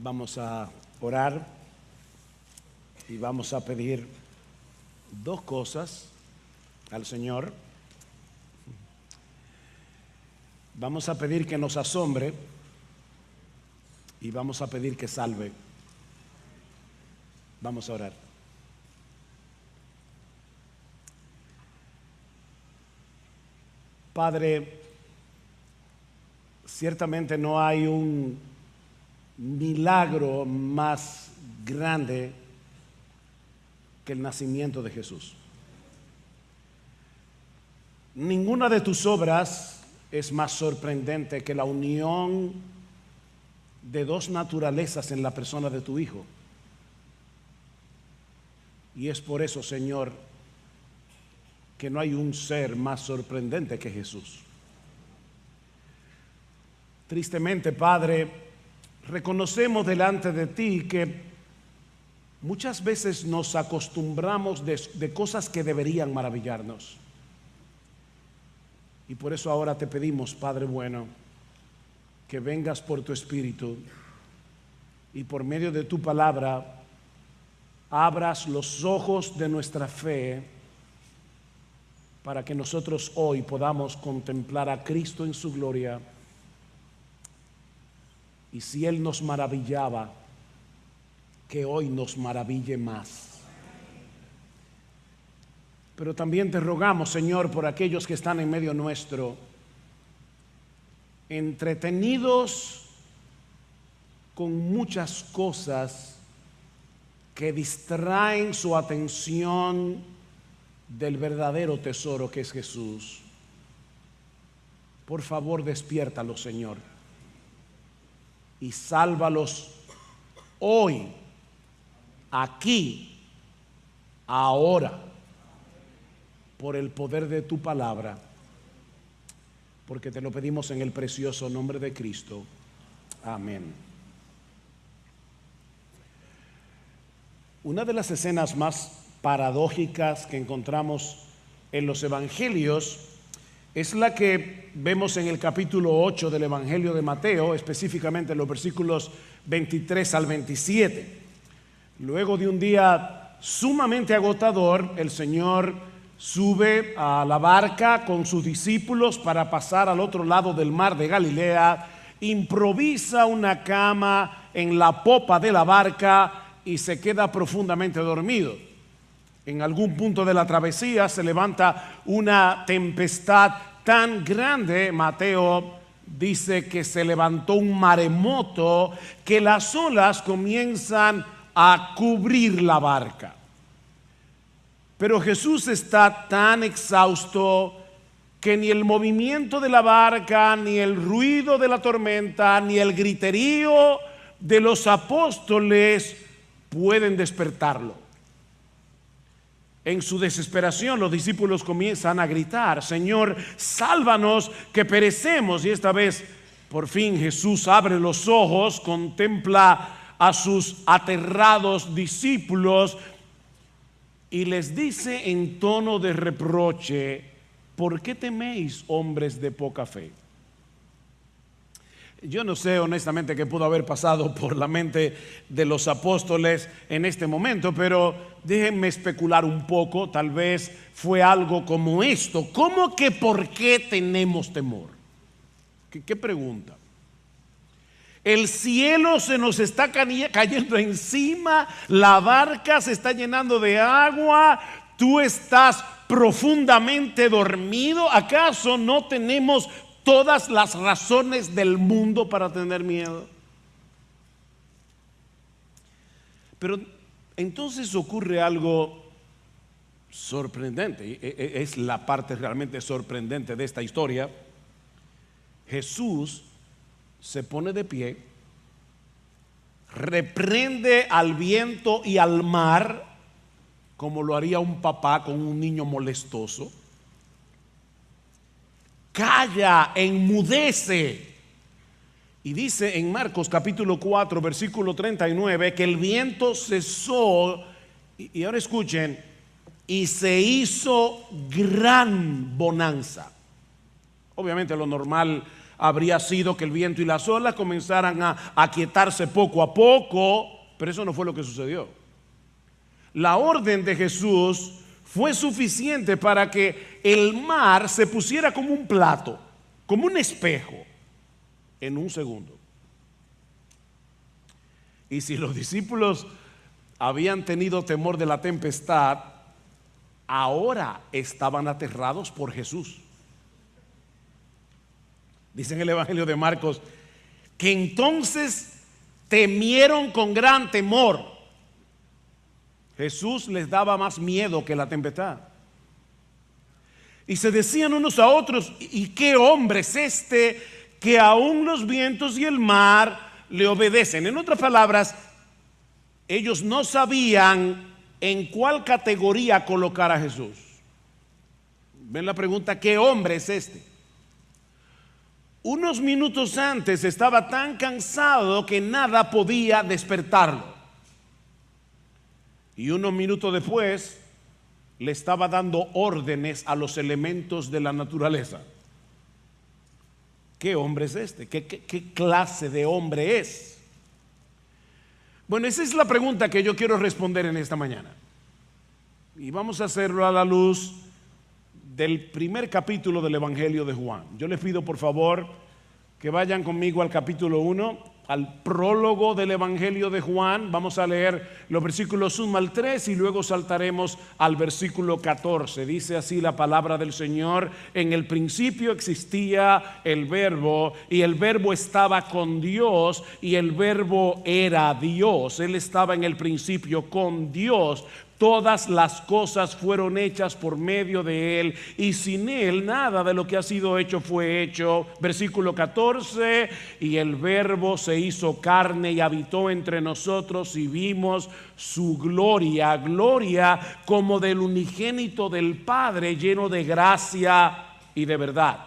Vamos a orar y vamos a pedir dos cosas al Señor. Vamos a pedir que nos asombre y vamos a pedir que salve. Vamos a orar. Padre, ciertamente no hay un milagro más grande que el nacimiento de Jesús. Ninguna de tus obras es más sorprendente que la unión de dos naturalezas en la persona de tu Hijo. Y es por eso, Señor, que no hay un ser más sorprendente que Jesús. Tristemente, Padre, reconocemos delante de ti que muchas veces nos acostumbramos de cosas que deberían maravillarnos. Y por eso ahora te pedimos, Padre bueno, que vengas por tu Espíritu y por medio de tu palabra abras los ojos de nuestra fe para que nosotros hoy podamos contemplar a Cristo en su gloria. Y si Él nos maravillaba, que hoy nos maraville más. Pero también te rogamos, Señor, por aquellos que están en medio nuestro, entretenidos con muchas cosas que distraen su atención del verdadero tesoro que es Jesús. Por favor, despiértalos, Señor, y sálvalos hoy, aquí, ahora, por el poder de tu palabra, porque te lo pedimos en el precioso nombre de Cristo. Amén. Una de las escenas más paradójicas que encontramos en los evangelios es la que vemos en el capítulo 8 del Evangelio de Mateo, específicamente en los versículos 23 al 27. Luego de un día sumamente agotador, el Señor sube a la barca con sus discípulos para pasar al otro lado del mar de Galilea, improvisa una cama en la popa de la barca y se queda profundamente dormido. En algún punto de la travesía se levanta una tempestad tan grande, Mateo dice que se levantó un maremoto, que las olas comienzan a cubrir la barca. Pero Jesús está tan exhausto que ni el movimiento de la barca, ni el ruido de la tormenta, ni el griterío de los apóstoles pueden despertarlo. En su desesperación, los discípulos comienzan a gritar: Señor, sálvanos, que perecemos. Y esta vez, por fin, Jesús abre los ojos, contempla a sus aterrados discípulos y les dice en tono de reproche: ¿por qué teméis, hombres de poca fe? Yo no sé honestamente qué pudo haber pasado por la mente de los apóstoles en este momento, pero déjenme especular un poco. Tal vez fue algo como esto: ¿cómo que por qué tenemos temor? ¿Qué pregunta? El cielo se nos está cayendo encima, la barca se está llenando de agua, tú estás profundamente dormido. ¿Acaso no tenemos todas las razones del mundo para tener miedo? Pero entonces ocurre algo sorprendente. Es la parte realmente sorprendente de esta historia. Jesús se pone de pie, reprende al viento y al mar como lo haría un papá con un niño molestoso. Calla, enmudece. Y dice en Marcos capítulo 4 versículo 39 que el viento cesó, y ahora escuchen, y se hizo gran bonanza. Obviamente lo normal habría sido que el viento y las olas comenzaran a aquietarse poco a poco, pero eso no fue lo que sucedió. La orden de Jesús fue suficiente para que el mar se pusiera como un plato, como un espejo, en un segundo. Y si los discípulos habían tenido temor de la tempestad, ahora estaban aterrados por Jesús. Dice en el Evangelio de Marcos que entonces temieron con gran temor. Jesús les daba más miedo que la tempestad. Y se decían unos a otros: ¿y qué hombre es este que aún los vientos y el mar le obedecen? En otras palabras, ellos no sabían en cuál categoría colocar a Jesús. Ven la pregunta: ¿qué hombre es este? Unos minutos antes estaba tan cansado que nada podía despertarlo. Y unos minutos después le estaba dando órdenes a los elementos de la naturaleza. ¿Qué hombre es este? ¿Qué clase de hombre es? Bueno, esa es la pregunta que yo quiero responder en esta mañana. Y vamos a hacerlo a la luz del primer capítulo del Evangelio de Juan. Yo les pido por favor que vayan conmigo al capítulo 1, al prólogo del Evangelio de Juan. Vamos a leer los versículos 1 al 3 y luego saltaremos al versículo 14. Dice así la palabra del Señor: en el principio existía el Verbo, y el Verbo estaba con Dios, y el Verbo era Dios. Él estaba en el principio con Dios. Todas las cosas fueron hechas por medio de Él, y sin Él nada de lo que ha sido hecho fue hecho. Versículo 14: y el Verbo se hizo carne y habitó entre nosotros, y vimos su gloria, gloria como del unigénito del Padre, lleno de gracia y de verdad.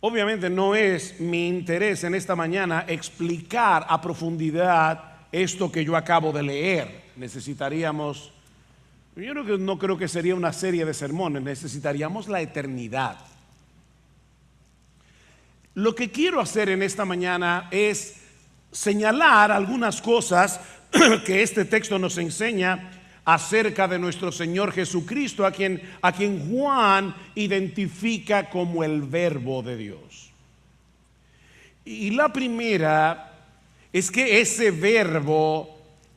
Obviamente no es mi interés en esta mañana explicar a profundidad esto que yo acabo de leer. Necesitaríamos, no creo que sería una serie de sermones, necesitaríamos la eternidad. Lo que quiero hacer en esta mañana es señalar algunas cosas que este texto nos enseña acerca de nuestro Señor Jesucristo, a quien Juan identifica como el Verbo de Dios. Y la primera es que ese Verbo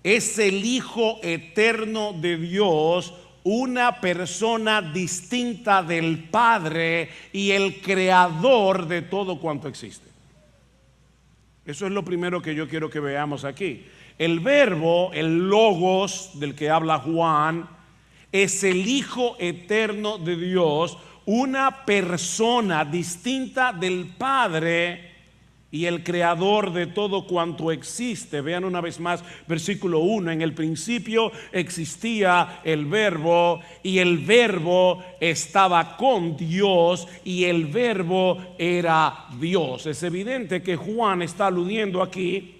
es el Hijo eterno de Dios, una persona distinta del Padre y el creador de todo cuanto existe. Eso es lo primero que yo quiero que veamos aquí. El Verbo, el Logos del que habla Juan, es el Hijo eterno de Dios, una persona distinta del Padre y el creador de todo cuanto existe. Vean una vez más versículo 1: en el principio existía el Verbo, y el Verbo estaba con Dios, y el Verbo era Dios. Es evidente que Juan está aludiendo aquí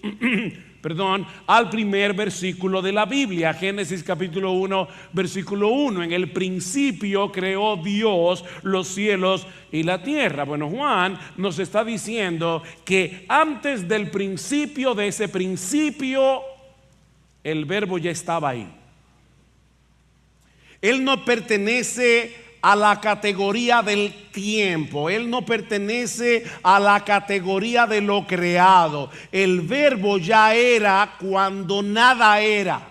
al primer versículo de la Biblia, Génesis capítulo 1, versículo 1. En el principio creó Dios los cielos y la tierra. Bueno, Juan nos está diciendo que antes del principio de ese principio, el Verbo ya estaba ahí. Él no pertenece a la categoría del tiempo, Él no pertenece a la categoría de lo creado. El Verbo ya era cuando nada era.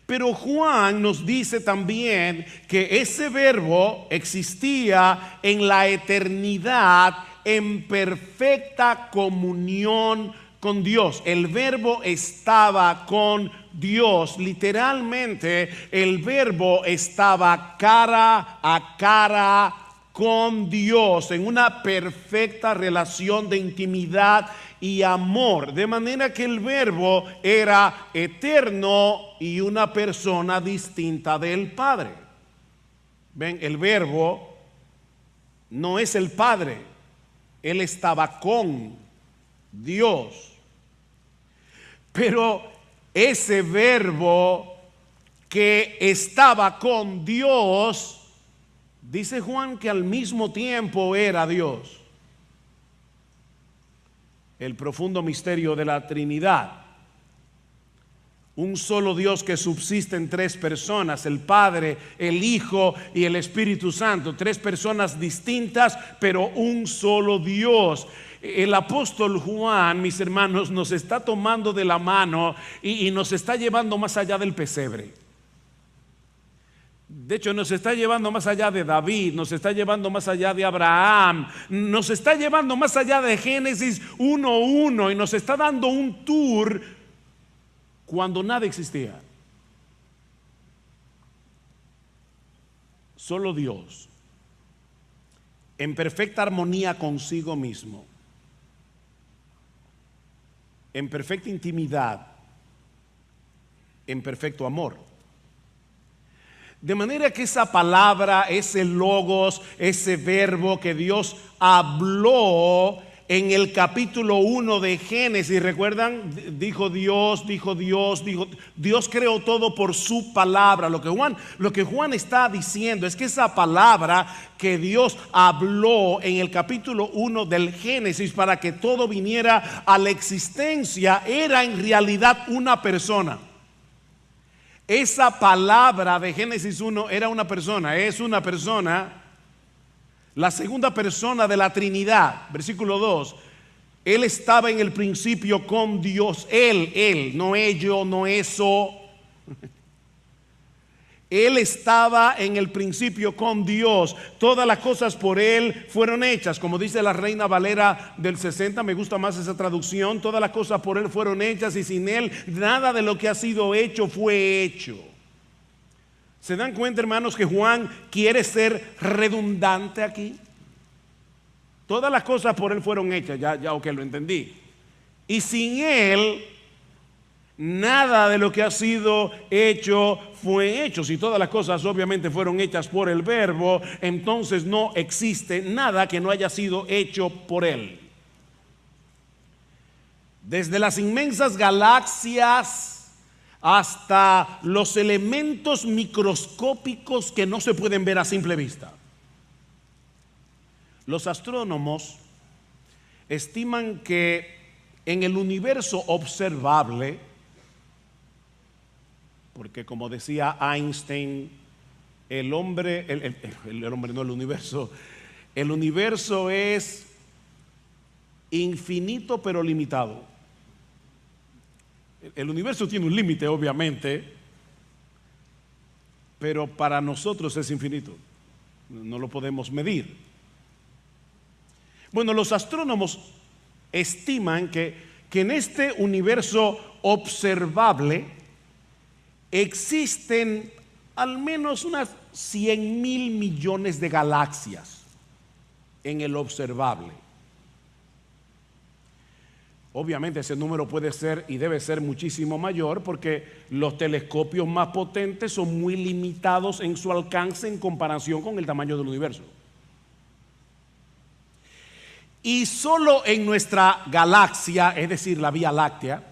Pero Juan nos dice también que ese Verbo existía en la eternidad en perfecta comunión con Dios. El Verbo estaba con Dios. Literalmente, el Verbo estaba cara a cara con Dios, en una perfecta relación de intimidad y amor. De manera que el Verbo era eterno y una persona distinta del Padre. Ven, el Verbo no es el Padre. Él estaba con Dios. Pero ese Verbo que estaba con Dios Dice Juan que al mismo tiempo era Dios. El profundo misterio de la Trinidad. Un solo Dios que subsiste en tres personas, el Padre, el Hijo y el Espíritu Santo. Tres personas distintas, pero un solo Dios. El apóstol Juan, mis hermanos, nos está tomando de la mano y nos está llevando más allá del pesebre. De hecho, nos está llevando más allá de David, nos está llevando más allá de Abraham, nos está llevando más allá de Génesis 1:1 y nos está dando un tour cuando nada existía. Solo Dios, en perfecta armonía consigo mismo, en perfecta intimidad, en perfecto amor. De manera que esa palabra, ese logos, ese verbo que Dios habló en el capítulo 1 de Génesis, ¿recuerdan? Dios creó todo por su palabra. Lo que Juan está diciendo es que esa palabra que Dios habló en el capítulo 1 del Génesis para que todo viniera a la existencia era en realidad una persona. Esa palabra de Génesis 1 era una persona, es una persona, la segunda persona de la Trinidad. Versículo 2, Él estaba en el principio con Dios, Él, no ello, no eso. Él estaba en el principio con Dios. Todas las cosas por Él fueron hechas. Como dice la Reina Valera del 60, me gusta más esa traducción. Todas las cosas por Él fueron hechas y sin Él nada de lo que ha sido hecho fue hecho. ¿Se dan cuenta, hermanos, que Juan quiere ser redundante aquí? Todas las cosas por Él fueron hechas. Ya ok, lo entendí. Y sin Él nada de lo que ha sido hecho fue hecho. Si todas las cosas obviamente fueron hechas por el Verbo, entonces no existe nada que no haya sido hecho por Él. Desde las inmensas galaxias hasta los elementos microscópicos que no se pueden ver a simple vista. Los astrónomos estiman que en el universo observable, porque como decía Einstein, el universo es infinito pero limitado. El universo tiene un límite, obviamente, pero para nosotros es infinito. No lo podemos medir. Bueno, los astrónomos estiman que en este universo observable existen al menos unas 100,000 millones de galaxias en el observable. Obviamente ese número puede ser y debe ser muchísimo mayor porque los telescopios más potentes son muy limitados en su alcance en comparación con el tamaño del universo. Y solo en nuestra galaxia, es decir, la Vía Láctea,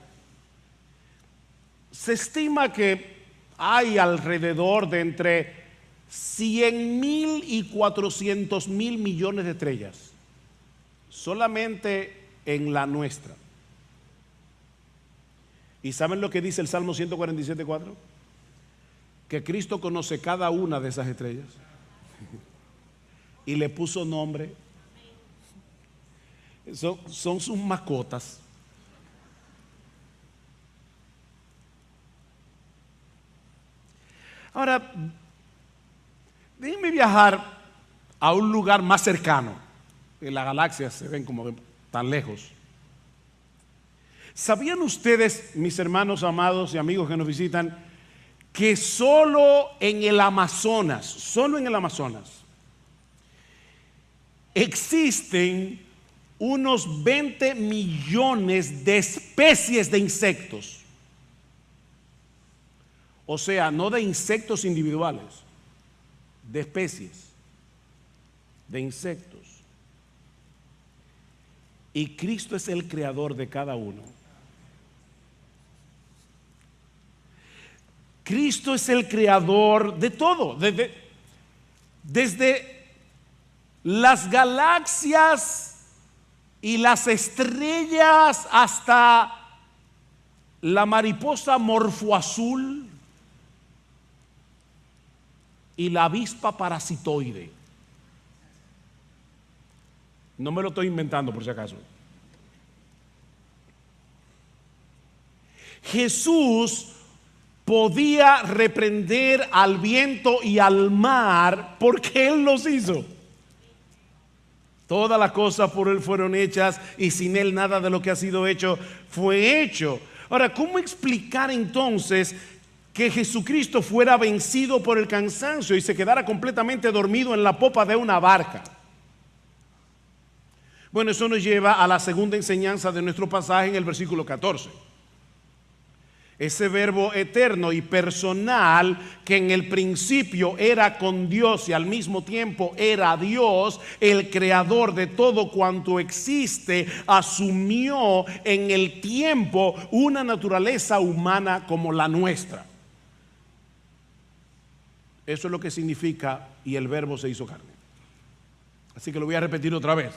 se estima que hay alrededor de entre 100,000 y 400,000 millones de estrellas, solamente en la nuestra. ¿Y saben lo que dice el Salmo 147:4? Que Cristo conoce cada una de esas estrellas y le puso nombre. Son sus mascotas. Ahora, déjenme viajar a un lugar más cercano. En la galaxia se ven como tan lejos. ¿Sabían ustedes, mis hermanos amados y amigos que nos visitan, que solo en el Amazonas existen unos 20 millones de especies de insectos? O sea, no de insectos individuales, de especies, de insectos. Y Cristo es el creador de cada uno. Cristo es el creador de todo. desde las galaxias y las estrellas hasta la mariposa morfoazul y la avispa parasitoide. No me lo estoy inventando por si acaso. Jesús podía reprender al viento y al mar porque Él los hizo. Todas las cosas por Él fueron hechas y sin Él nada de lo que ha sido hecho fue hecho. Ahora, ¿cómo explicar entonces que Jesucristo fuera vencido por el cansancio y se quedara completamente dormido en la popa de una barca? Bueno, eso nos lleva a la segunda enseñanza de nuestro pasaje en el versículo 14. Ese verbo eterno y personal que en el principio era con Dios y al mismo tiempo era Dios, el creador de todo cuanto existe, asumió en el tiempo una naturaleza humana como la nuestra. Eso es lo que significa y el verbo se hizo carne. Así que lo voy a repetir otra vez.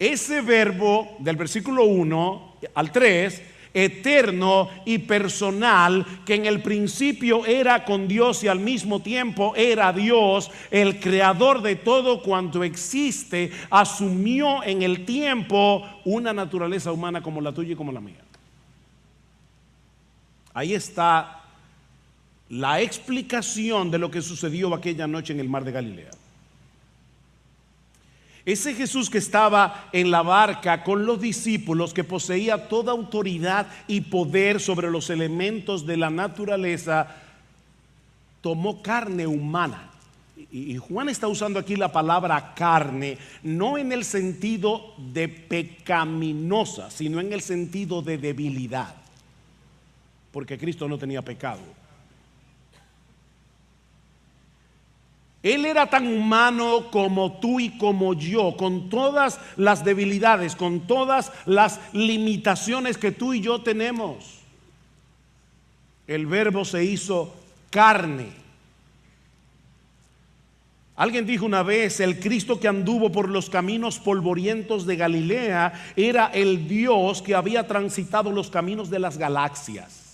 Ese verbo del versículo 1 al 3, eterno y personal, que en el principio era con Dios y al mismo tiempo era Dios, el creador de todo cuanto existe, asumió en el tiempo una naturaleza humana como la tuya y como la mía. Ahí está la explicación de lo que sucedió aquella noche en el mar de Galilea. Ese Jesús que estaba en la barca con los discípulos, que poseía toda autoridad y poder sobre los elementos de la naturaleza, tomó carne humana. Y Juan está usando aquí la palabra carne, no en el sentido de pecaminosa, sino en el sentido de debilidad, porque Cristo no tenía pecado. Él era tan humano como tú y como yo, con todas las debilidades, con todas las limitaciones que tú y yo tenemos. El verbo se hizo carne. Alguien dijo una vez: el Cristo que anduvo por los caminos polvorientos de Galilea era el Dios que había transitado los caminos de las galaxias.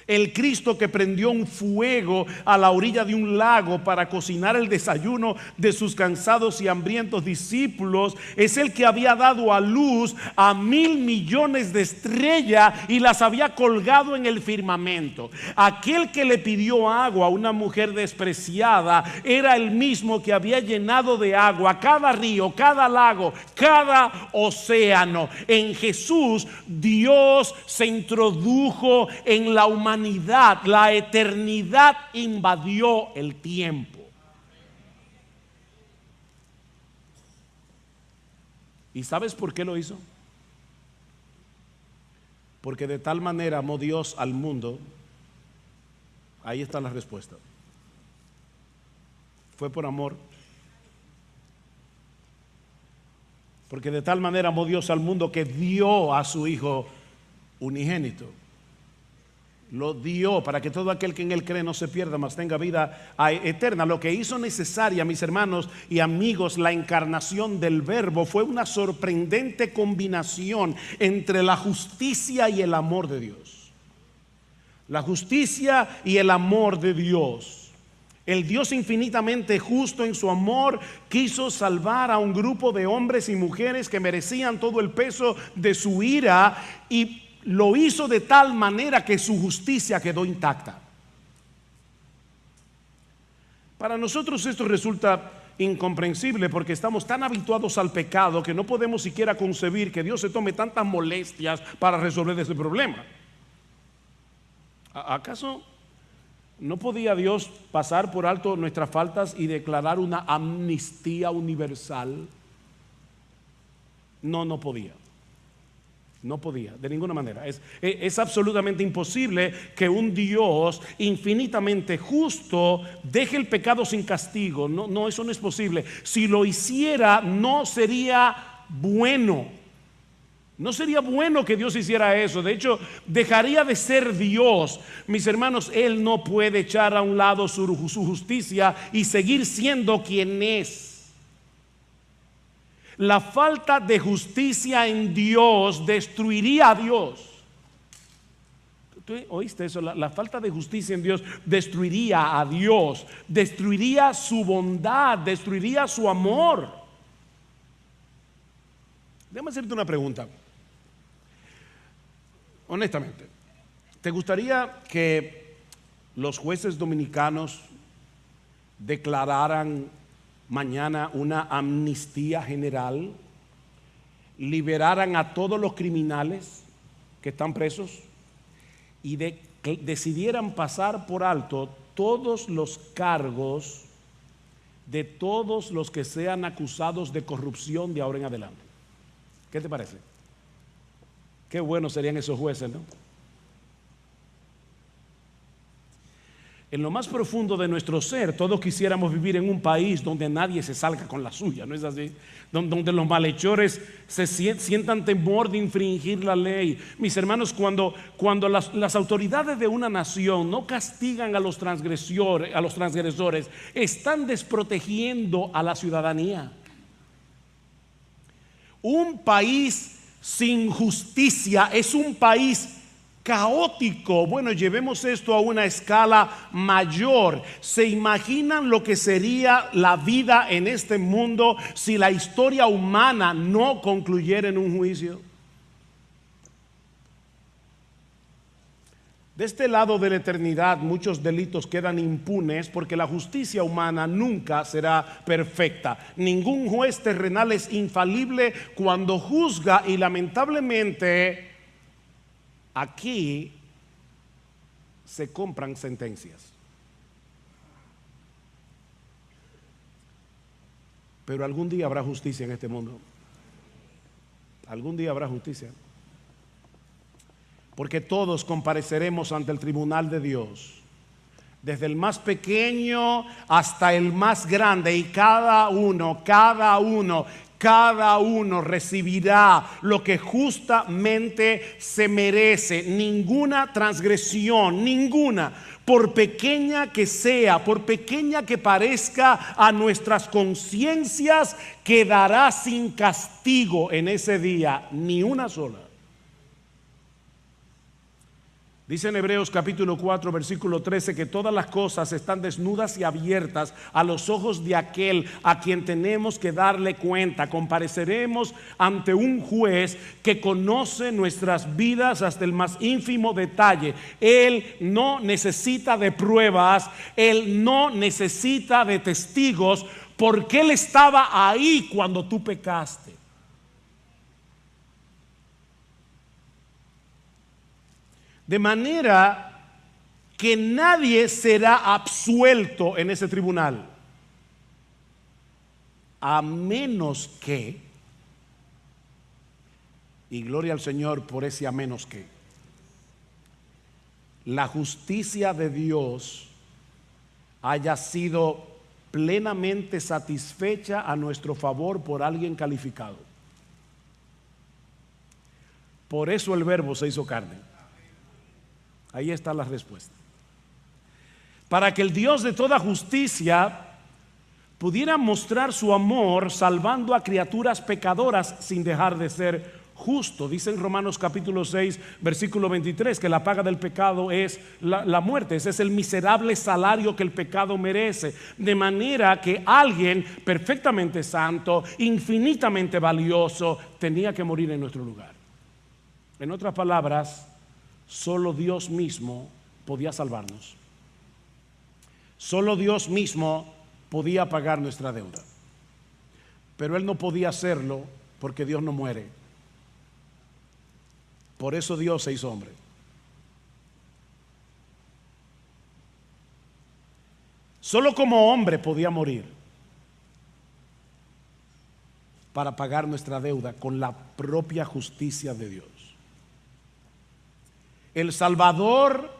El Cristo que prendió un fuego a la orilla de un lago para cocinar el desayuno de sus cansados y hambrientos discípulos es el que había dado a luz a 1,000 millones de estrellas y las había colgado en el firmamento. Aquel que le pidió agua a una mujer despreciada era el mismo que había llenado de agua cada río, cada lago, cada océano. En Jesús Dios se introdujo en la humanidad. La eternidad invadió el tiempo. ¿Y sabes por qué lo hizo? Porque de tal manera amó Dios al mundo. Ahí está la respuesta. Fue por amor. Porque de tal manera amó Dios al mundo que dio a su Hijo unigénito. Lo dio para que todo aquel que en Él cree no se pierda, mas tenga vida eterna. Lo que hizo necesaria, mis hermanos y amigos, la encarnación del Verbo fue una sorprendente combinación entre la justicia y el amor de Dios. La justicia y el amor de Dios. El Dios infinitamente justo en su amor quiso salvar a un grupo de hombres y mujeres que merecían todo el peso de su ira, y lo hizo de tal manera que su justicia quedó intacta. Para nosotros esto resulta incomprensible porque estamos tan habituados al pecado que no podemos siquiera concebir que Dios se tome tantas molestias para resolver ese problema. ¿Acaso no podía Dios pasar por alto nuestras faltas y declarar una amnistía universal? No podía. No podía, de ninguna manera. Es absolutamente imposible que un Dios infinitamente justo deje el pecado sin castigo. No, eso no es posible. Si lo hiciera, no sería bueno. No sería bueno que Dios hiciera eso. De hecho, dejaría de ser Dios. Mis hermanos, Él no puede echar a un lado su justicia y seguir siendo quien es. La falta de justicia en Dios destruiría a Dios. ¿Tú oíste eso? La falta de justicia en Dios destruiría a Dios, destruiría su bondad, destruiría su amor. Déjame hacerte una pregunta. Honestamente, ¿te gustaría que los jueces dominicanos declararan mañana una amnistía general, liberaran a todos los criminales que están presos y decidieran pasar por alto todos los cargos de todos los que sean acusados de corrupción de ahora en adelante? ¿Qué te parece? Qué buenos serían esos jueces, ¿no? En lo más profundo de nuestro ser, todos quisiéramos vivir en un país donde nadie se salga con la suya, ¿no es así? Donde los malhechores se sientan temor de infringir la ley. Mis hermanos, cuando las autoridades de una nación no castigan a los transgresores, están desprotegiendo a la ciudadanía. Un país sin justicia es un país caótico. Bueno, llevemos esto a una escala mayor. ¿Se imaginan lo que sería la vida en este mundo si la historia humana no concluyera en un juicio? De este lado de la eternidad, muchos delitos quedan impunes porque la justicia humana nunca será perfecta. Ningún juez terrenal es infalible cuando juzga, y lamentablemente aquí se compran sentencias. Pero algún día habrá justicia en este mundo. Algún día habrá justicia. Porque todos compareceremos ante el tribunal de Dios, desde el más pequeño hasta el más grande, y cada uno recibirá lo que justamente se merece. Ninguna transgresión, ninguna, por pequeña que sea, por pequeña que parezca a nuestras conciencias, quedará sin castigo en ese día, ni una sola. Dice en Hebreos capítulo 4 versículo 13 que todas las cosas están desnudas y abiertas a los ojos de aquel a quien tenemos que darle cuenta. Compareceremos ante un juez que conoce nuestras vidas hasta el más ínfimo detalle. Él no necesita de pruebas, Él no necesita de testigos, porque Él estaba ahí cuando tú pecaste. De manera que nadie será absuelto en ese tribunal, a menos que, y gloria al Señor por ese a menos que, la justicia de Dios haya sido plenamente satisfecha a nuestro favor por alguien calificado. Por eso el Verbo se hizo carne. Ahí está la respuesta. Para que el Dios de toda justicia pudiera mostrar su amor salvando a criaturas pecadoras sin dejar de ser justo. Dice en Romanos capítulo 6 versículo 23 que la paga del pecado es la muerte. Ese es el miserable salario que el pecado merece. De manera que alguien perfectamente santo, infinitamente valioso, tenía que morir en nuestro lugar. En otras palabras, solo Dios mismo podía salvarnos. Solo Dios mismo podía pagar nuestra deuda. Pero Él no podía hacerlo porque Dios no muere. Por eso Dios se hizo hombre. Solo como hombre podía morir para pagar nuestra deuda con la propia justicia de Dios. El Salvador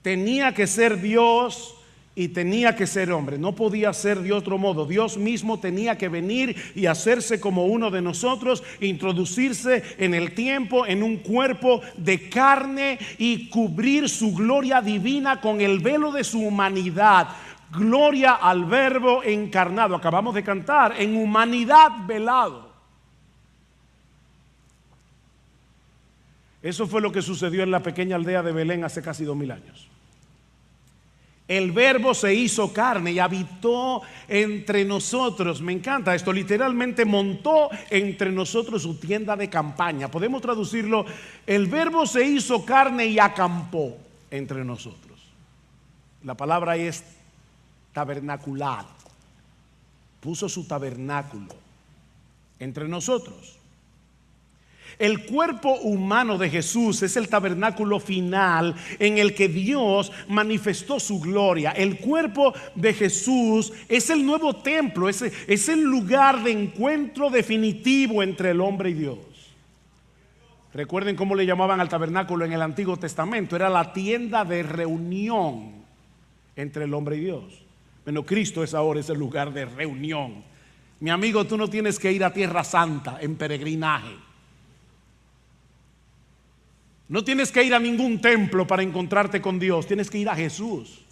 tenía que ser Dios y tenía que ser hombre, no podía ser de otro modo. Dios mismo tenía que venir y hacerse como uno de nosotros, introducirse en el tiempo, en un cuerpo de carne y cubrir su gloria divina con el velo de su humanidad. Gloria al Verbo encarnado. Acabamos de cantar, en humanidad velado. Eso fue lo que sucedió en la pequeña aldea de Belén hace casi 2000 años. El Verbo se hizo carne y habitó entre nosotros. Me encanta esto, literalmente montó entre nosotros su tienda de campaña. Podemos traducirlo: el Verbo se hizo carne y acampó entre nosotros. La palabra es tabernacular. Puso su tabernáculo entre nosotros. El cuerpo humano de Jesús es el tabernáculo final en el que Dios manifestó su gloria. El cuerpo de Jesús es el nuevo templo, es el lugar de encuentro definitivo entre el hombre y Dios. Recuerden cómo le llamaban al tabernáculo en el Antiguo Testamento. Era la tienda de reunión entre el hombre y Dios. Bueno, Cristo es ahora ese lugar de reunión. Mi amigo, tú no tienes que ir a Tierra Santa en peregrinaje. No tienes que ir a ningún templo para encontrarte con Dios. Tienes que ir a Jesús.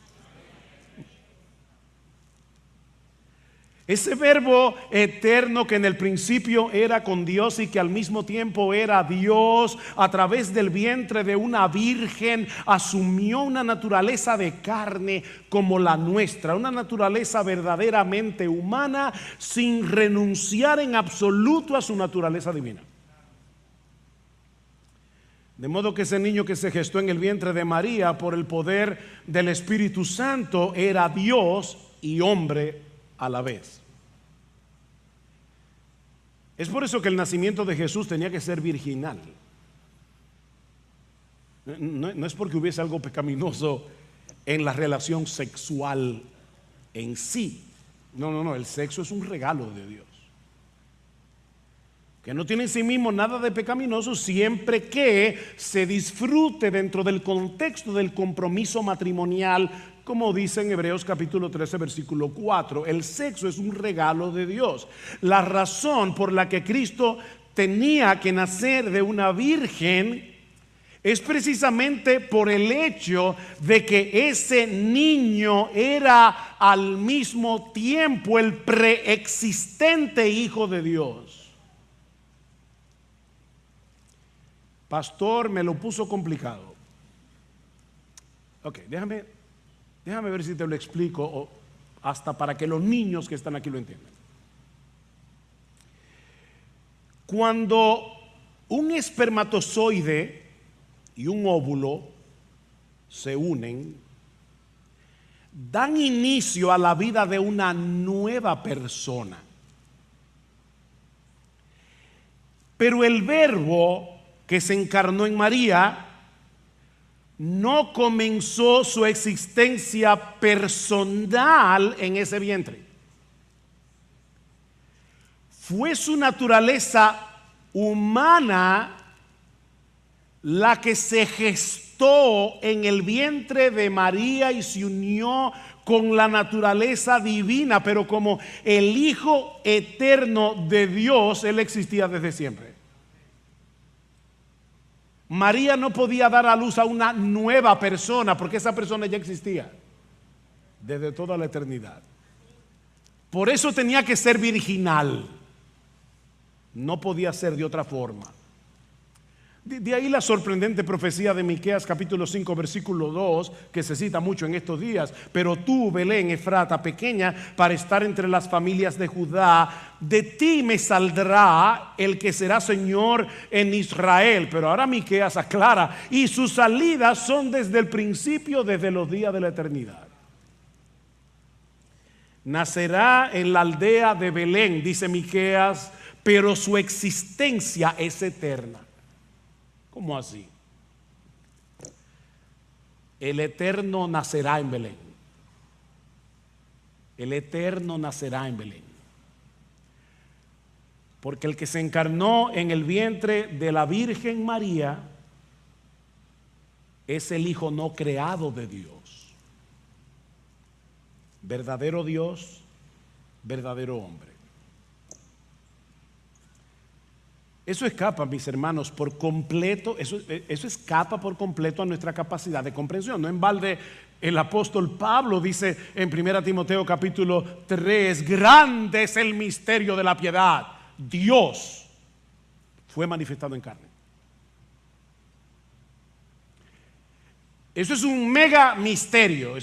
Ese Verbo eterno que en el principio era con Dios y que al mismo tiempo era Dios, a través del vientre de una virgen asumió una naturaleza de carne como la nuestra, una naturaleza verdaderamente humana, sin renunciar en absoluto a su naturaleza divina. De modo que ese niño que se gestó en el vientre de María por el poder del Espíritu Santo era Dios y hombre a la vez. Es por eso que el nacimiento de Jesús tenía que ser virginal. No es porque hubiese algo pecaminoso en la relación sexual en sí. No, el sexo es un regalo de Dios, que no tiene en sí mismo nada de pecaminoso siempre que se disfrute dentro del contexto del compromiso matrimonial, como dice en Hebreos capítulo 13 versículo 4. El sexo es un regalo de Dios. La razón por la que Cristo tenía que nacer de una virgen es precisamente por el hecho de que ese niño era al mismo tiempo el preexistente Hijo de Dios. Pastor, me lo puso complicado. Ok, déjame ver si te lo explico, o hasta para que los niños que están aquí lo entiendan. Cuando un espermatozoide y un óvulo se unen, dan inicio a la vida de una nueva persona. Pero el Verbo que se encarnó en María no comenzó su existencia personal en ese vientre. Fue su naturaleza humana la que se gestó en el vientre de María y se unió con la naturaleza divina, pero como el Hijo eterno de Dios, Él existía desde siempre. María no podía dar a luz a una nueva persona porque esa persona ya existía desde toda la eternidad. Por eso tenía que ser virginal. No podía ser de otra forma. De ahí la sorprendente profecía de Miqueas capítulo 5 versículo 2, que se cita mucho en estos días. Pero tú, Belén Efrata, pequeña para estar entre las familias de Judá, de ti me saldrá el que será Señor en Israel. Pero ahora Miqueas aclara: y sus salidas son desde el principio, desde los días de la eternidad. Nacerá en la aldea de Belén, dice Miqueas, pero su existencia es eterna. ¿Cómo así? El Eterno nacerá en Belén. El Eterno nacerá en Belén. Porque el que se encarnó en el vientre de la Virgen María es el Hijo no creado de Dios. verdadero Dios, verdadero hombre. Eso escapa, mis hermanos, por completo, eso escapa por completo a nuestra capacidad de comprensión. No en balde el apóstol Pablo dice en 1 Timoteo capítulo 3, grande es el misterio de la piedad. Dios fue manifestado en carne. Eso es un mega misterio.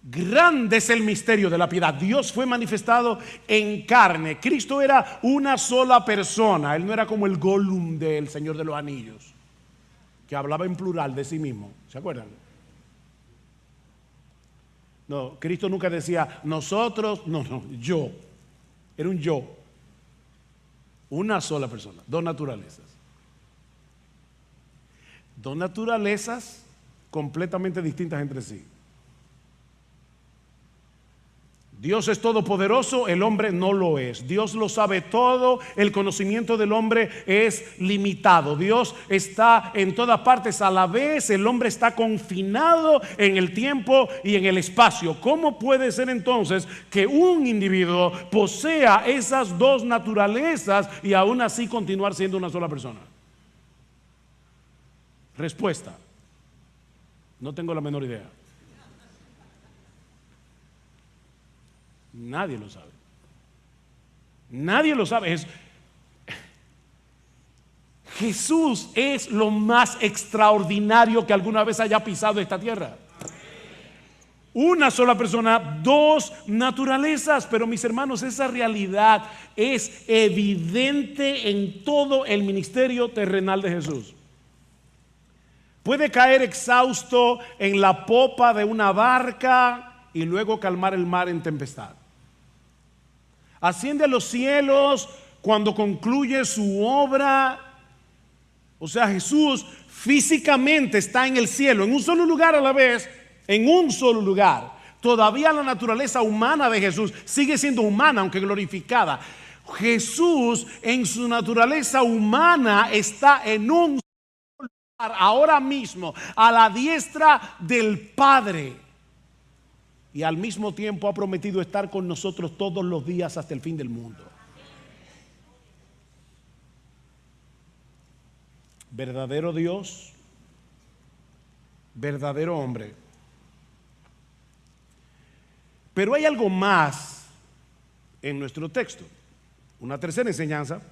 Grande es el misterio de la piedad. Dios fue manifestado en carne. Cristo era una sola persona. Él no era como el Gollum del Señor de los Anillos, que hablaba en plural de sí mismo. ¿Se acuerdan? No, Cristo nunca decía nosotros, no, yo. Era un yo. Una sola persona, dos naturalezas. Dos naturalezas completamente distintas entre sí. Dios es todopoderoso, el hombre no lo es. Dios lo sabe todo, el conocimiento del hombre es limitado. Dios está en todas partes a la vez, el hombre está confinado en el tiempo y en el espacio. ¿Cómo puede ser entonces que un individuo posea esas dos naturalezas y aún así continuar siendo una sola persona? Respuesta: no tengo la menor idea. Nadie lo sabe. Nadie lo sabe. Jesús es lo más extraordinario que alguna vez haya pisado esta tierra. Una sola persona, dos naturalezas. Pero mis hermanos, esa realidad es evidente en todo el ministerio terrenal de Jesús. Puede caer exhausto en la popa de una barca y luego calmar el mar en tempestad. Asciende a los cielos cuando concluye su obra. O sea, Jesús físicamente está en el cielo, en un solo lugar a la vez, en un solo lugar. Todavía la naturaleza humana de Jesús sigue siendo humana, aunque glorificada. Jesús en su naturaleza humana está en un solo lugar ahora mismo, a la diestra del Padre. Y al mismo tiempo ha prometido estar con nosotros todos los días hasta el fin del mundo. Verdadero Dios, verdadero hombre. Pero hay algo más en nuestro texto. Una tercera enseñanza.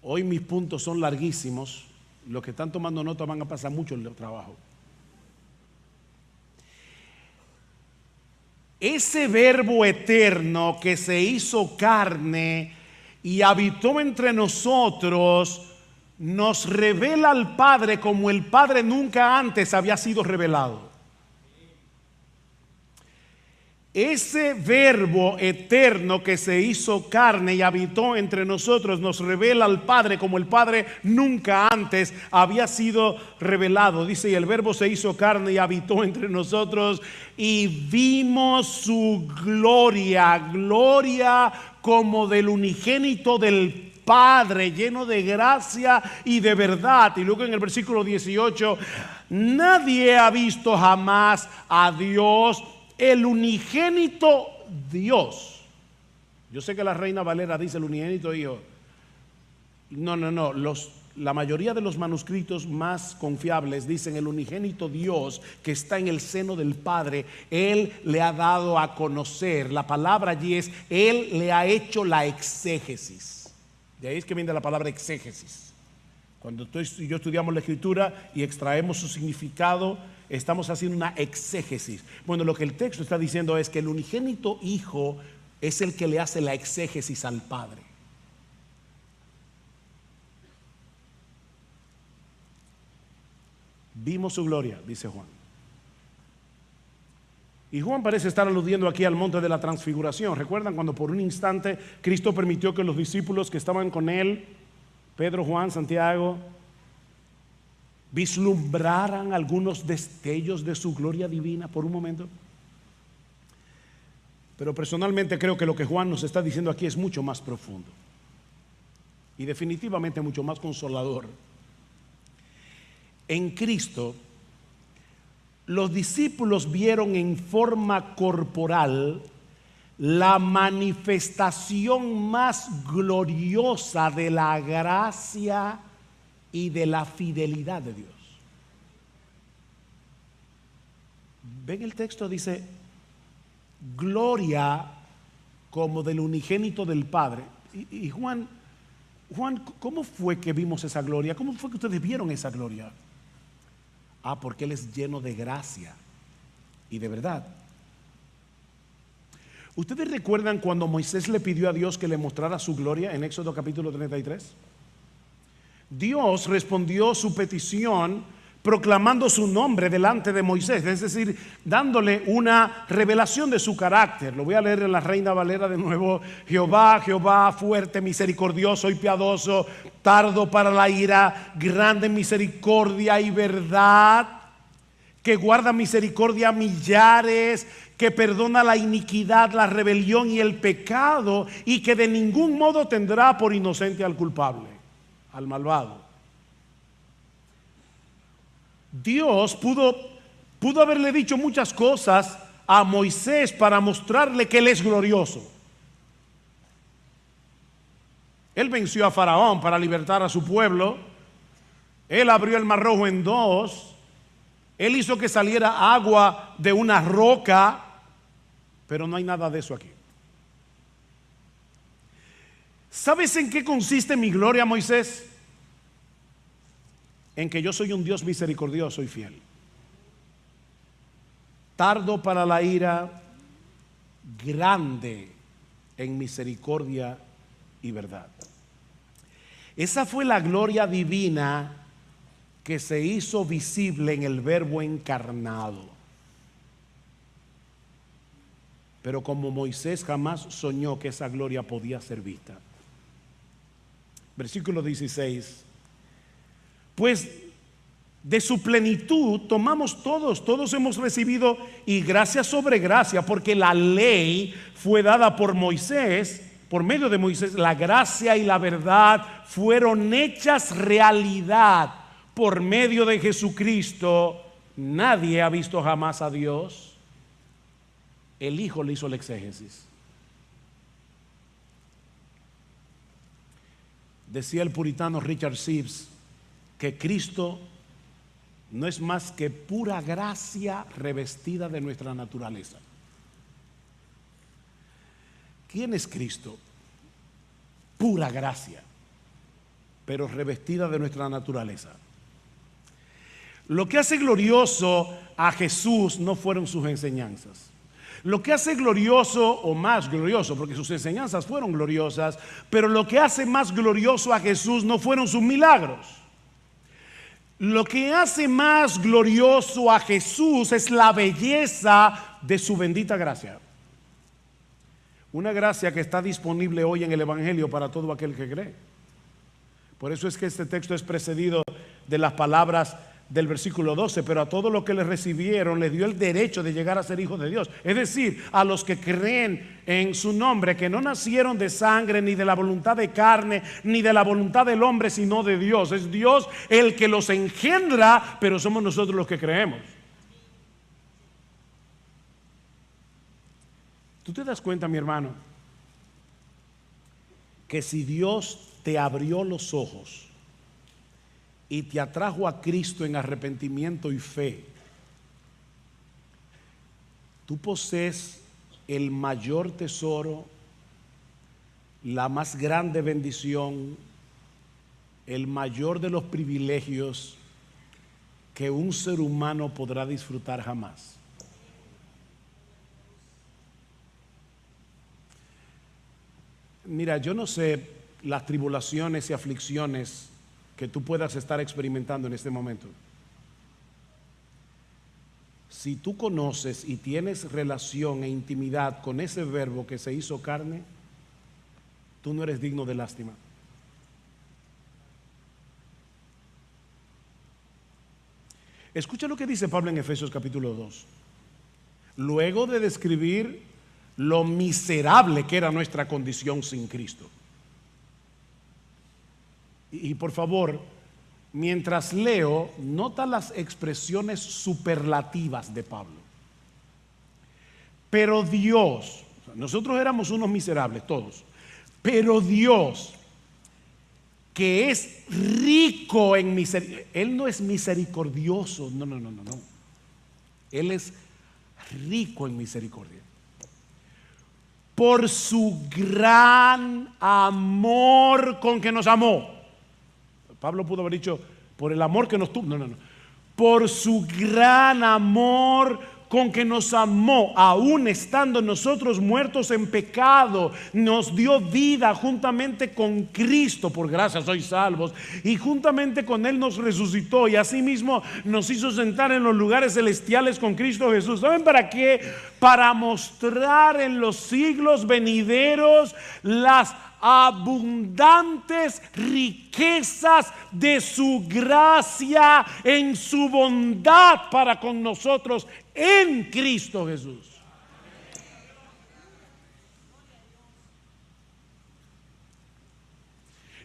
Hoy mis puntos son larguísimos. Los que están tomando nota van a pasar mucho el trabajo. Ese verbo eterno que se hizo carne y habitó entre nosotros, nos revela al Padre como el Padre nunca antes había sido revelado. Ese verbo eterno que se hizo carne y habitó entre nosotros nos revela al Padre como el Padre nunca antes había sido revelado. Dice, y el verbo se hizo carne y habitó entre nosotros y vimos su gloria, gloria como del unigénito del Padre, lleno de gracia y de verdad. Y luego en el versículo 18, nadie ha visto jamás a Dios, el unigénito Dios. Yo sé que la Reina Valera dice el unigénito Hijo. No. La mayoría de los manuscritos más confiables dicen el unigénito Dios que está en el seno del Padre. Él le ha dado a conocer. La palabra allí es, Él le ha hecho la exégesis. De ahí es que viene la palabra exégesis. Cuando tú y yo estudiamos la Escritura y extraemos su significado, estamos haciendo una exégesis. Bueno, lo que el texto está diciendo es que el unigénito Hijo es el que le hace la exégesis al Padre. Vimos su gloria, dice Juan. Y Juan parece estar aludiendo aquí al monte de la transfiguración. ¿Recuerdan cuando por un instante Cristo permitió que los discípulos que estaban con él, Pedro, Juan, Santiago, vislumbraran algunos destellos de su gloria divina por un momento? Pero personalmente creo que lo que Juan nos está diciendo aquí es mucho más profundo y definitivamente mucho más consolador. En Cristo los discípulos vieron en forma corporal la manifestación más gloriosa de la gracia y de la fidelidad de Dios. Ven, el texto dice gloria como del unigénito del Padre. Y Juan, ¿cómo fue que vimos esa gloria? ¿Cómo fue que ustedes vieron esa gloria? Porque Él es lleno de gracia y de verdad. ¿Ustedes recuerdan cuando Moisés le pidió a Dios que le mostrara su gloria en Éxodo capítulo 33? Dios respondió su petición proclamando su nombre delante de Moisés, es decir, dándole una revelación de su carácter. Lo voy a leer en la Reina Valera de nuevo. Jehová, Jehová, fuerte, misericordioso y piadoso, tardo para la ira, grande en misericordia y verdad, que guarda misericordia a millares, que perdona la iniquidad, la rebelión y el pecado, y que de ningún modo tendrá por inocente al culpable, al malvado. Dios pudo haberle dicho muchas cosas a Moisés para mostrarle que Él es glorioso. Él venció a Faraón para libertar a su pueblo. Él abrió el Mar Rojo en dos. Él hizo que saliera agua de una roca. Pero no hay nada de eso aquí. ¿Sabes en qué consiste mi gloria, Moisés? En que yo soy un Dios misericordioso y fiel, tardo para la ira, grande en misericordia y verdad. Esa fue la gloria divina que se hizo visible en el Verbo encarnado. Pero como Moisés jamás soñó que esa gloria podía ser vista. Versículo 16. Pues de su plenitud tomamos todos hemos recibido y gracia sobre gracia, porque la ley fue dada por Moisés, por medio de Moisés. La gracia y la verdad fueron hechas realidad por medio de Jesucristo. Nadie ha visto jamás a Dios. El Hijo le hizo la exégesis. Decía el puritano Richard Sibbes que Cristo no es más que pura gracia revestida de nuestra naturaleza. ¿Quién es Cristo? Pura gracia, pero revestida de nuestra naturaleza. Lo que hace glorioso a Jesús no fueron sus enseñanzas. Lo que hace glorioso, o más glorioso, porque sus enseñanzas fueron gloriosas, pero lo que hace más glorioso a Jesús no fueron sus milagros. Lo que hace más glorioso a Jesús es la belleza de su bendita gracia. Una gracia que está disponible hoy en el Evangelio para todo aquel que cree. Por eso es que este texto es precedido de las palabras del versículo 12, pero a todos los que le recibieron les dio el derecho de llegar a ser hijos de Dios. Es decir, a los que creen en su nombre, que no nacieron de sangre, ni de la voluntad de carne, ni de la voluntad del hombre, sino de Dios. Es Dios el que los engendra, pero somos nosotros los que creemos. ¿Tú te das cuenta, mi hermano, que si Dios te abrió los ojos y te atrajo a Cristo en arrepentimiento y fe, tú posees el mayor tesoro, la más grande bendición, el mayor de los privilegios que un ser humano podrá disfrutar jamás? Mira, yo no sé las tribulaciones y aflicciones que tú puedas estar experimentando en este momento. Si tú conoces y tienes relación e intimidad con ese Verbo que se hizo carne, tú no eres digno de lástima. Escucha lo que dice Pablo en Efesios capítulo 2. Luego de describir lo miserable que era nuestra condición sin Cristo. Y por favor, mientras leo, nota las expresiones superlativas de Pablo. Pero Dios, nosotros éramos unos miserables todos, pero Dios, que es rico en misericordia, Él no es misericordioso, no. Él es rico en misericordia. Por su gran amor con que nos amó. Pablo pudo haber dicho, por el amor que nos tuvo. No. Por su gran amor con que nos amó, aún estando nosotros muertos en pecado, nos dio vida juntamente con Cristo. Por gracia sois salvos. Y juntamente con Él nos resucitó. Y asimismo nos hizo sentar en los lugares celestiales con Cristo Jesús. ¿Saben para qué? Para mostrar en los siglos venideros las abundantes riquezas de su gracia en su bondad para con nosotros en Cristo Jesús.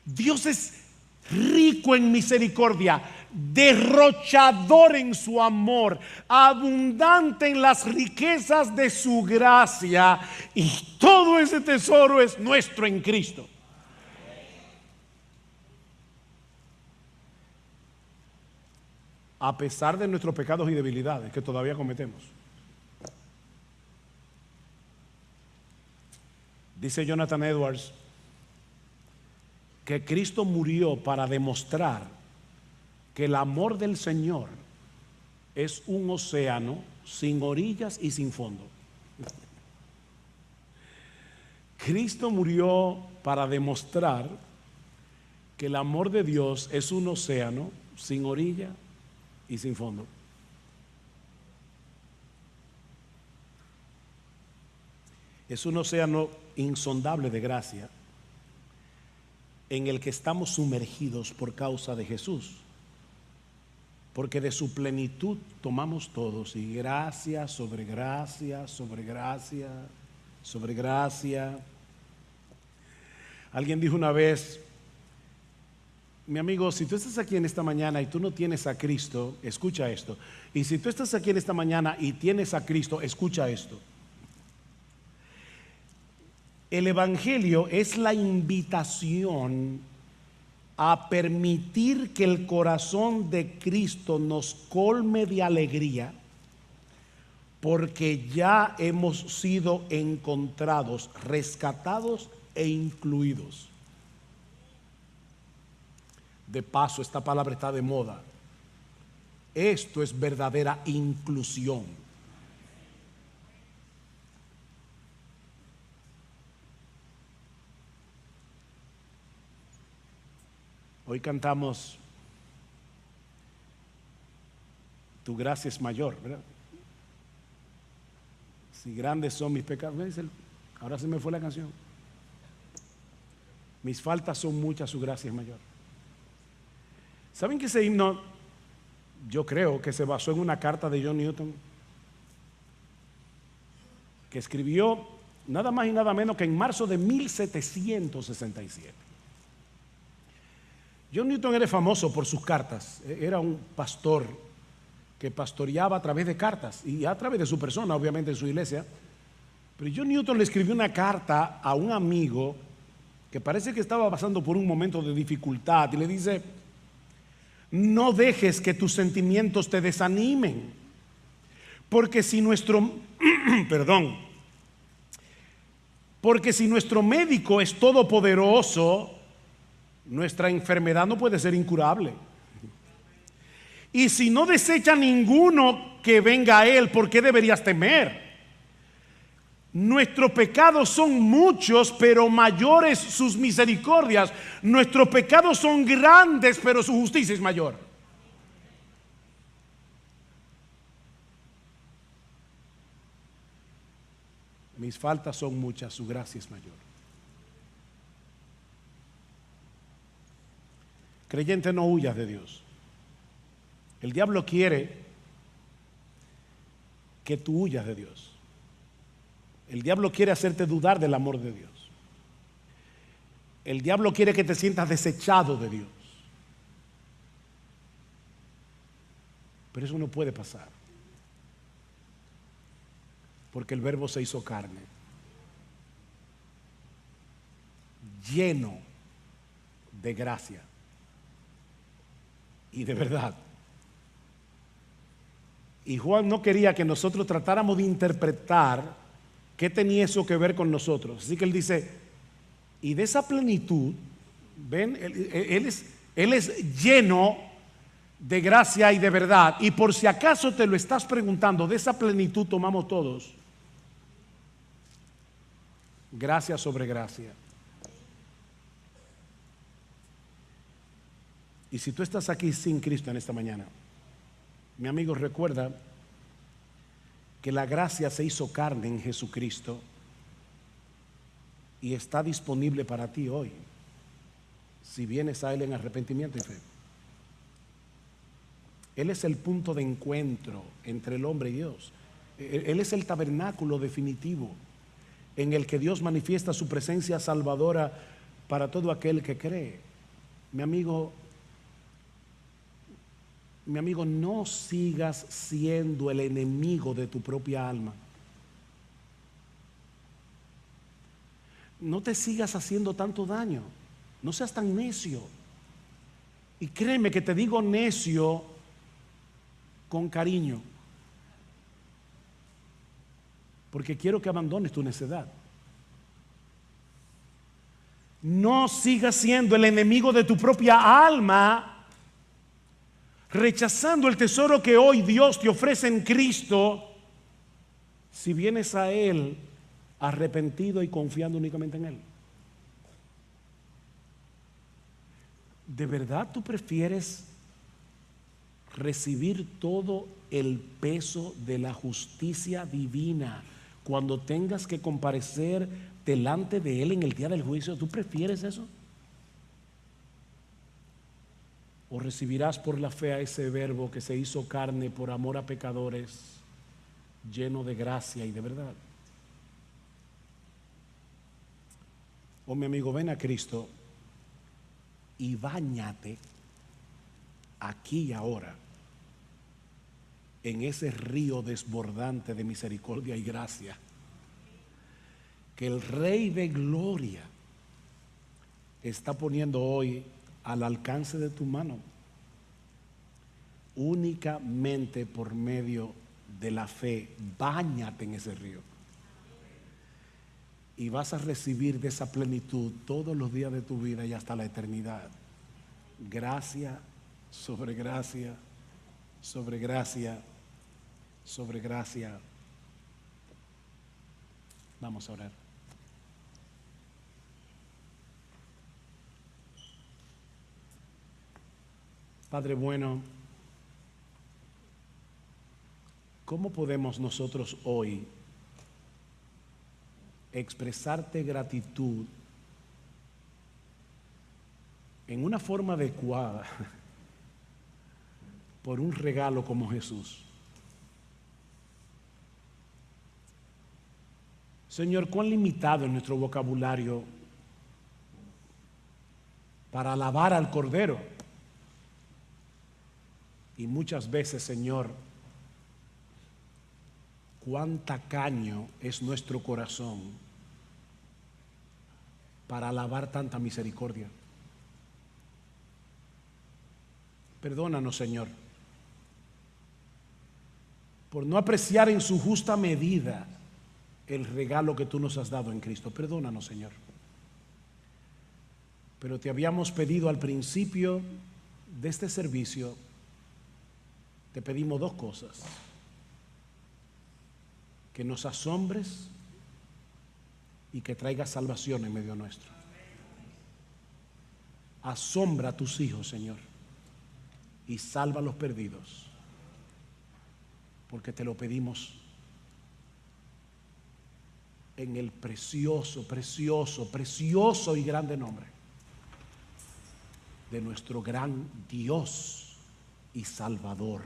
Dios es rico en misericordia, derrochador en su amor, abundante en las riquezas de su gracia, y todo ese tesoro es nuestro en Cristo. A pesar de nuestros pecados y debilidades que todavía cometemos. Dice Jonathan Edwards que Cristo murió para demostrar que el amor del Señor es un océano sin orillas y sin fondo. Cristo murió para demostrar que el amor de Dios es un océano sin orilla y sin fondo. Es un océano insondable de gracia en el que estamos sumergidos por causa de Jesús, porque de su plenitud tomamos todos, y gracia sobre gracia, sobre gracia, sobre gracia. Alguien dijo una vez: mi amigo, si tú estás aquí en esta mañana y tú no tienes a Cristo, escucha esto. Y si tú estás aquí en esta mañana y tienes a Cristo, escucha esto. El Evangelio es la invitación a permitir que el corazón de Cristo nos colme de alegría, porque ya hemos sido encontrados, rescatados e incluidos. De paso, esta palabra está de moda. Esto es verdadera inclusión. Hoy cantamos Tu gracia es mayor, ¿verdad? Si grandes son mis pecados. Ahora se me fue la canción. Mis faltas son muchas, su gracia es mayor. ¿Saben que ese himno, yo creo que se basó en una carta de John Newton, que escribió nada más y nada menos que en marzo de 1767? John Newton era famoso por sus cartas. Era un pastor que pastoreaba a través de cartas y a través de su persona, obviamente en su iglesia. Pero John Newton le escribió una carta a un amigo que parece que estaba pasando por un momento de dificultad, y le dice: no dejes que tus sentimientos te desanimen, porque si nuestro porque si nuestro médico es todopoderoso, nuestra enfermedad no puede ser incurable. Y si no desecha ninguno que venga a Él, ¿por qué deberías temer? Nuestros pecados son muchos, pero mayores sus misericordias. Nuestros pecados son grandes, pero su justicia es mayor. Mis faltas son muchas, su gracia es mayor. Creyente, no huyas de Dios. El diablo quiere que tú huyas de Dios. El diablo quiere hacerte dudar del amor de Dios. El diablo quiere que te sientas desechado de Dios. Pero eso no puede pasar, porque el Verbo se hizo carne, lleno de gracia y de verdad. Y Juan no quería que nosotros tratáramos de interpretar qué tenía eso que ver con nosotros. Así que él dice, y de esa plenitud, ven, él es lleno de gracia y de verdad. Y por si acaso te lo estás preguntando, de esa plenitud tomamos todos gracia sobre gracia. Y si tú estás aquí sin Cristo en esta mañana, mi amigo, recuerda que la gracia se hizo carne en Jesucristo y está disponible para ti hoy, si vienes a Él en arrepentimiento y fe. Él es el punto de encuentro entre el hombre y Dios. Él es el tabernáculo definitivo en el que Dios manifiesta su presencia salvadora para todo aquel que cree. Mi amigo, no sigas siendo el enemigo de tu propia alma. No te sigas haciendo tanto daño. No seas tan necio. Y créeme que te digo necio con cariño, porque quiero que abandones tu necedad. No sigas siendo el enemigo de tu propia alma, rechazando el tesoro que hoy Dios te ofrece en Cristo, si vienes a Él arrepentido y confiando únicamente en Él. ¿De verdad tú prefieres recibir todo el peso de la justicia divina cuando tengas que comparecer delante de Él en el día del juicio? ¿Tú prefieres eso? ¿O recibirás por la fe a ese Verbo que se hizo carne por amor a pecadores, lleno de gracia y de verdad? Oh, mi amigo, ven a Cristo y báñate aquí y ahora en ese río desbordante de misericordia y gracia que el Rey de Gloria está poniendo hoy al alcance de tu mano, únicamente por medio de la fe. Báñate en ese río y vas a recibir de esa plenitud todos los días de tu vida y hasta la eternidad. Gracia sobre gracia, sobre gracia, sobre gracia. Vamos a orar. Padre bueno, ¿cómo podemos nosotros hoy expresarte gratitud en una forma adecuada por un regalo como Jesús? Señor, cuán limitado es nuestro vocabulario para alabar al Cordero. Y muchas veces, Señor, cuán tacaño es nuestro corazón para alabar tanta misericordia. Perdónanos, Señor, por no apreciar en su justa medida el regalo que tú nos has dado en Cristo. Perdónanos, Señor. Pero te habíamos pedido al principio de este servicio, te pedimos dos cosas: que nos asombres y que traigas salvación en medio nuestro. Asombra a tus hijos, Señor, y salva a los perdidos, porque te lo pedimos en el precioso, precioso, precioso y grande nombre de nuestro gran Dios y Salvador,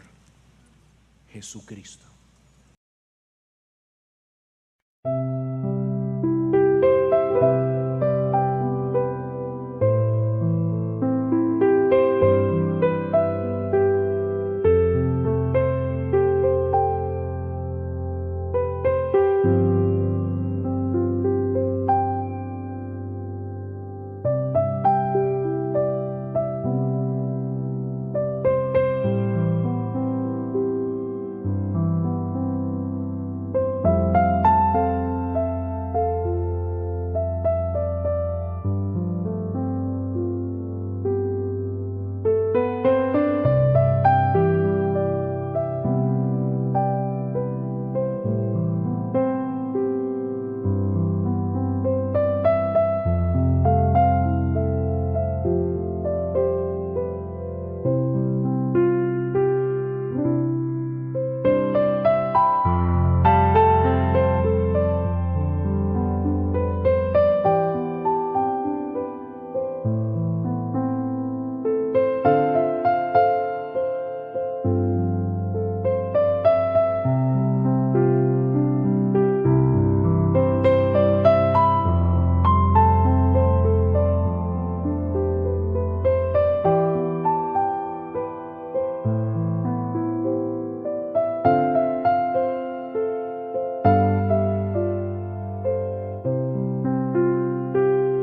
Jesucristo.